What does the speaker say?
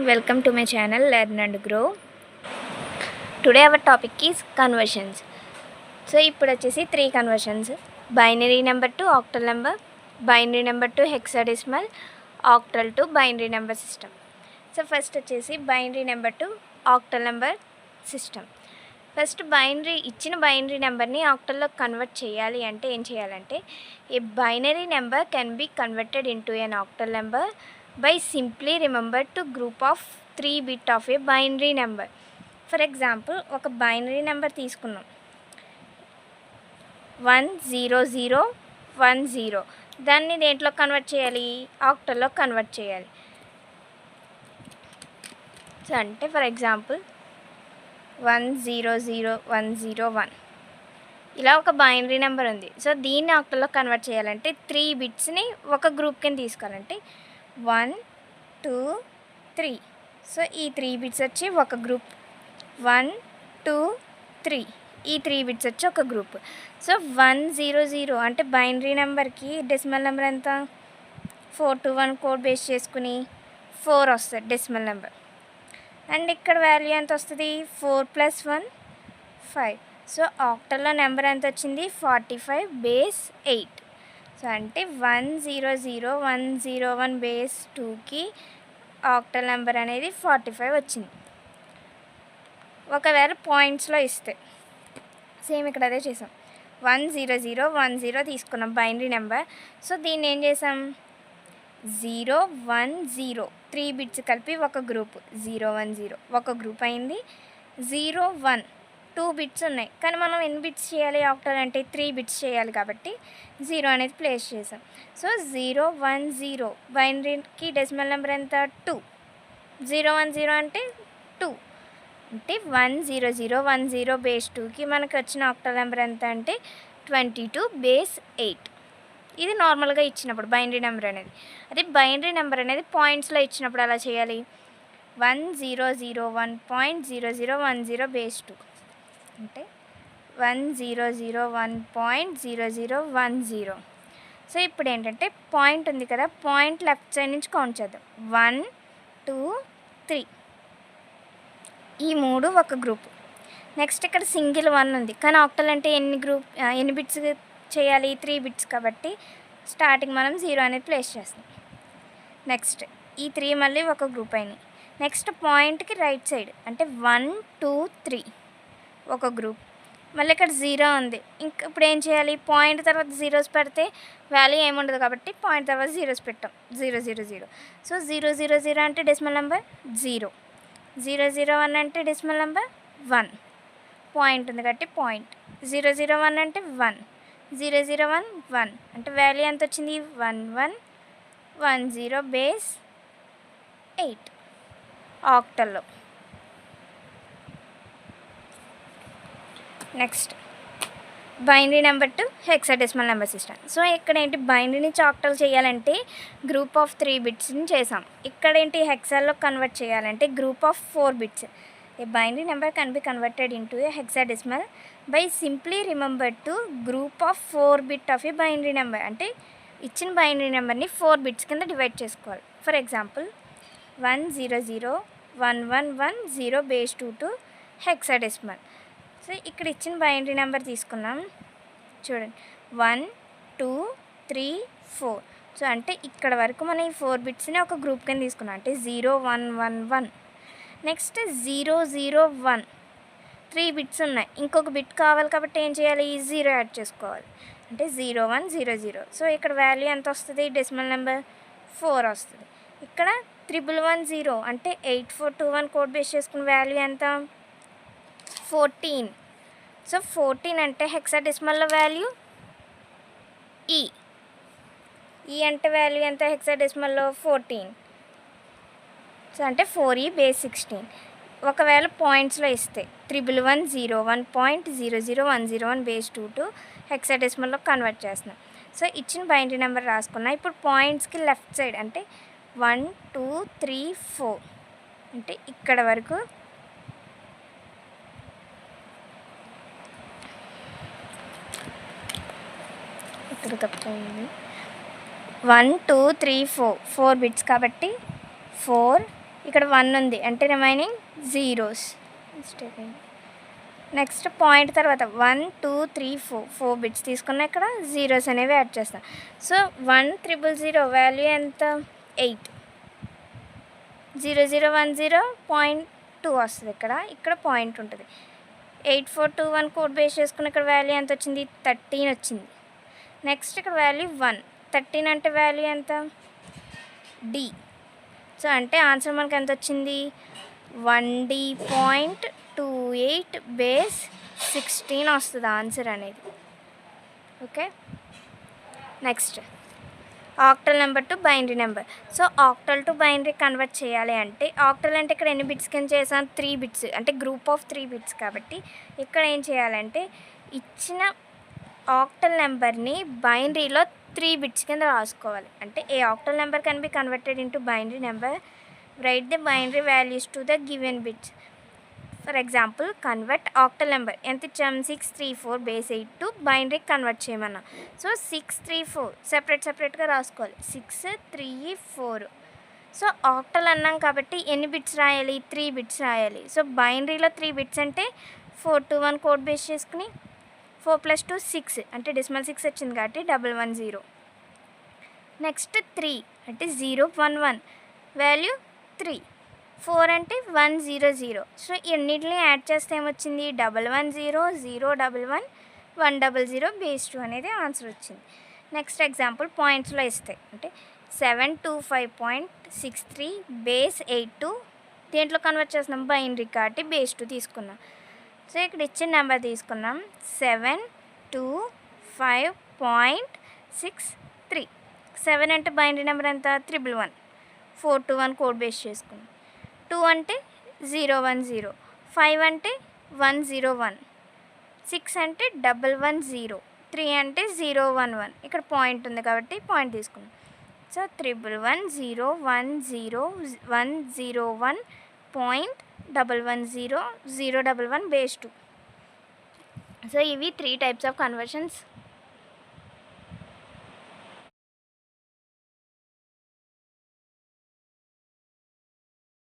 Welcome to my channel Learn and Grow. Today our topic is conversions. So ఇప్పుడు వచ్చేసి 3 conversions: binary number to octal number, binary number to hexadecimal, octal to binary number system. So first వచ్చేసి binary number to octal number system. First ఇచ్చిన binary నెంబర్ని ఆక్టల్లో convert చేయాలి అంటే ఏం చేయాలంటే a binary number can be converted into an octal number by simply remember to group of 3 bit of a binary number. For example, ఒక binary number తీసుకున్నాం 10010. దాన్ని దేంట్లో కన్వర్ట్ చేయాలి? ఆక్టల్లో కన్వర్ట్ చేయాలి. సో అంటే ఫర్ ఎగ్జాంపుల్ 100101 ఇలా ఒక బైనరీ నెంబర్ ఉంది. సో దీన్ని ఆక్టల్లో కన్వర్ట్ చేయాలంటే 3 బిట్స్ని ఒక గ్రూప్ కింద తీసుకోవాలంటే 1 2 3. సో ఈ 3 బిట్స్ వచ్చి ఒక గ్రూప్, 1 2 3 ఈ 3 బిట్స్ వచ్చి ఒక గ్రూప్. సో 100 అంటే బైనరీ నెంబర్కి డెసిమల్ నెంబర్ ఎంత? 421 కోడ్ బేస్ చేసుకుని 4 వస్తుంది డెసిమల్ నెంబర్. అండ్ ఇక్కడ వాల్యూ ఎంత వస్తుంది? 4 + 1 5. సో ఆక్టల్లో నెంబర్ ఎంత వచ్చింది? 45 బేస్ 8. సో అంటే 100101 బేస్ 2కి ఆక్టల్ నెంబర్ అనేది 45 వచ్చింది. ఒకవేళ పాయింట్స్లో ఇస్తే సేమ్ ఇక్కడ అదే చేసాం. 10010 తీసుకున్నాం బైనరీ నెంబర్. సో దీన్ని ఏం చేసాం? 010 3 బిట్స్ కలిపి ఒక గ్రూప్, 010 ఒక గ్రూప్ అయింది. 01 2 బిట్స్ ఉన్నాయి, కానీ మనం ఎన్ని బిట్స్ చేయాలి ఆక్టల్ అంటే? 3 బిట్స్ చేయాలి కాబట్టి 0 అనేది ప్లేస్ చేసాం. సో 010 బైనరీకి డెసిమల్ నెంబర్ ఎంత? 2. 010 అంటే 2 అంటే 10010 బేస్ 2కి మనకు వచ్చిన ఆక్టల్ నెంబర్ ఎంత అంటే 22 బేస్ 8. ఇది నార్మల్గా ఇచ్చినప్పుడు బైనరీ నెంబర్ అనేది. అదే బైనరీ నెంబర్ అనేది పాయింట్స్లో ఇచ్చినప్పుడు అలా చేయాలి. 1001.0010 బేస్ 2 అంటే 1001.0010. సో ఇప్పుడు ఏంటంటే పాయింట్ ఉంది కదా, పాయింట్ లెఫ్ట్ సైడ్ నుంచి కౌంట్ చేద్దాం. 1 2 3 ఈ 3 ఒక గ్రూప్. నెక్స్ట్ ఇక్కడ సింగిల్ 1 ఉంది, కానీ ఆక్టల్ అంటే ఎన్ని బిట్స్ చేయాలి? 3 బిట్స్ కాబట్టి స్టార్టింగ్ మనం 0 అనేది ప్లేస్ చేస్తాం. నెక్స్ట్ ఈ 3 మళ్ళీ ఒక గ్రూప్ అయినాయి. నెక్స్ట్ పాయింట్కి రైట్ సైడ్ అంటే 1 2 3 ఒక గ్రూప్. మళ్ళీ ఇక్కడ 0 ఉంది. ఇంకా ఇప్పుడు ఏం చేయాలి? పాయింట్ తర్వాత జీరోస్ పెడితే వాల్యూ ఏముండదు కాబట్టి పాయింట్ తర్వాత జీరోస్ పెట్టాం. 000. సో 000 అంటే డెసిమల్ నెంబర్ 0. 001 అంటే డెసిమల్ నెంబర్ 1. పాయింట్ ఉంది కాబట్టి పాయింట్. 001 అంటే 1. 001 1 అంటే వాల్యూ ఎంత వచ్చింది? 1110 బేస్ 8 ఆక్టల్లో. Next binary number to hexadecimal number system. So ఇక్కడ ఏంటి, బైనరీ నుంచి ఆక్టల్ చేయాలంటే గ్రూప్ ఆఫ్ 3 బిట్స్ని చేసాం. ఇక్కడ ఏంటి, హెక్సాల్లో కన్వర్ట్ చేయాలంటే group of 4 bits. A binary number can be converted into A hexadecimal by simply remember to group of 4 bit of A binary number. అంటే ఇచ్చిన బైనరీ నెంబర్ని 4 బిట్స్ కింద డివైడ్ చేసుకోవాలి. For example 1001110 base 2 to hexadecimal. So ఇక్కడ ఇచ్చిన binary number తీసుకున్నాం చూడండి, 1 2 3 4. So అంటే ఇక్కడ వరకు మనం ఈ 4 బిట్స్ని ఒక గ్రూప్ కింద తీసుకున్నాం అంటే 0111. నెక్స్ట్ 001 3 బిట్స్ ఉన్నాయి, ఇంకొక బిట్ కావాలి కాబట్టి ఏం చేయాలి? 0 యాడ్ చేసుకోవాలి అంటే 0100. సో ఇక్కడ వాల్యూ ఎంత వస్తుంది? డెసిమల్ నెంబర్ 4 వస్తుంది. ఇక్కడ 1110 అంటే 8421 కోడ్ బేస్ చేసుకున్న వాల్యూ ఎంత? 14. సో 14 అంటే హెక్సాడెసిమల్లో వాల్యూ ఈ అంటే వాల్యూ ఎంత హెక్సాడెసిమల్లో? 14. సో అంటే 4e బేస్ 16. ఒకవేళ పాయింట్స్లో ఇస్తే 1101.00101 బేస్ 2 టు హెక్సాడెసిమల్లో కన్వర్ట్ చేస్తున్నాం. సో ఇచ్చిన బైనరీ నెంబర్ రాసుకున్నా. ఇప్పుడు పాయింట్స్కి లెఫ్ట్ సైడ్ అంటే 1 2 3 4 అంటే ఇక్కడ వరకు ఇక్కడ తప్పైంది. 1 2 3 4 బిట్స్ కాబట్టి 4 ఇక్కడ 1 ఉంది అంటే రిమైనింగ్ జీరోస్. నెక్స్ట్ పాయింట్ తర్వాత 1 2 3 4 బిట్స్ తీసుకున్న ఇక్కడ జీరోస్ అనేవి యాడ్ చేస్తాం. సో 1000 వాల్యూ ఎంత 8. 0010.2 వస్తుంది. ఇక్కడ పాయింట్ ఉంటుంది. 8421 కోడ్ బేస్ చేసుకున్న ఇక్కడ వాల్యూ ఎంత వచ్చింది 13 వచ్చింది. నెక్స్ట్ ఇక్కడ వాల్యూ 1. 13 అంటే వాల్యూ ఎంత డి. సో అంటే ఆన్సర్ మనకు ఎంత వచ్చింది 1D.28 బేస్ 16 వస్తుంది ఆన్సర్ అనేది. Okay, next octal number to binary number. So octal to binary convert చేయాలి అంటే ఆక్టల్ అంటే ఇక్కడ ఎన్ని బిట్స్ కింద చేసాం 3 బిట్స్ అంటే గ్రూప్ ఆఫ్ 3 బిట్స్ కాబట్టి ఇక్కడ ఏం చేయాలంటే ఇచ్చిన ఆక్టల్ నెంబర్ని బైనరీలో 3 బిట్స్ కింద రాసుకోవాలి. అంటే a octal number can be converted into binary number, write the binary values to the given bits. For example convert octal number ఎంత ఇచ్చాం 634 బేస్ 8 టు బైనరీ కన్వర్ట్ చేయమన్నా. సో 634 సెపరేట్గా రాసుకోవాలి 634. సో ఆక్టల్ అన్నాం కాబట్టి ఎన్ని బిట్స్ రాయాలి 3 బిట్స్ రాయాలి. సో బైనరీలో 3 బిట్స్ అంటే 421 కోడ్ బేస్ చేసుకుని 4 + 2 6 అంటే డెసిమల్ 6 వచ్చింది కాబట్టి 110. నెక్స్ట్ 3 అంటే 011 వాల్యూ 3. 4 అంటే 100. సో ఇన్నిటిని యాడ్ చేస్తే ఏమొచ్చింది 110 011 100 బేస్ 2 అనేది ఆన్సర్ వచ్చింది. నెక్స్ట్ ఎగ్జాంపుల్ పాయింట్స్లో ఇస్తాయి అంటే 725.63 బేస్ 8 దేంట్లో కన్వర్ట్ చేస్తున్నాం బైనరీ కాబట్టి బేస్ 2 తీసుకున్నాం. సో ఇక్కడ ఇచ్చిన నెంబర్ తీసుకున్నాం 725.63. 7 అంటే బైనరీ నెంబర్ ఎంత 111. 421 కోడ్ బేస్ చేసుకున్నాం. 2 అంటే 010. 5 అంటే 101. 6 అంటే 110. 3 అంటే 011. ఇక్కడ పాయింట్ ఉంది కాబట్టి పాయింట్ తీసుకున్నాం. So 1110101.110 011 base 2. సో ఇవి 3 టైప్స్ ఆఫ్ కన్వర్షన్స్